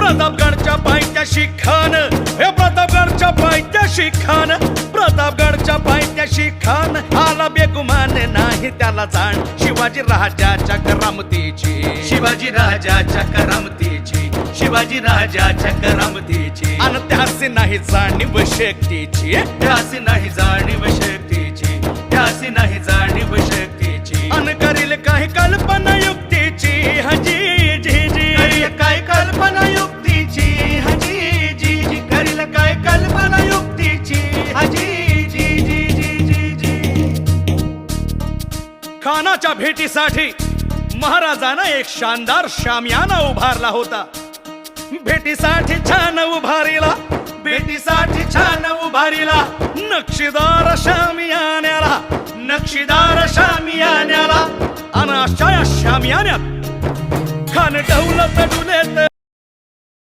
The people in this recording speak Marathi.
प्रतापगडच्या पायथ्याशी खान, हे प्रतापगडच्या पायथ्याशी खान, प्रतापगडच्या पायथ्याशी खान आला बेगुमान नाही त्याला जाण शिवाजी राजाच्या करामतीची, शिवाजी राजाच्या करामतीची, शिवाजी राजाच्या करामतीची. अन त्यासी नाही जाणीव शक्तीची, त्यासी नाही जाणीव शक्तीची, त्यासी नाही जाणीव शक्तीची. अन करील काही कल्पना युक्तीची हजी जी जी, काय कल्पना युक्तीची हजी जी जी, करील काय कल्पना युक्तीची हजी जी जी जी जी जी. खानाच्या भेटीसाठी महाराजांना एक शानदार शामियाना उभारला होता. भेटीसाठी छान उभारीला, भेटीसाठी छान उभारीला नक्षीदार शामियान्याला, नक्षीदार शामियान्याला. अन अशा या शामियान्यात खान डौलत डुलेत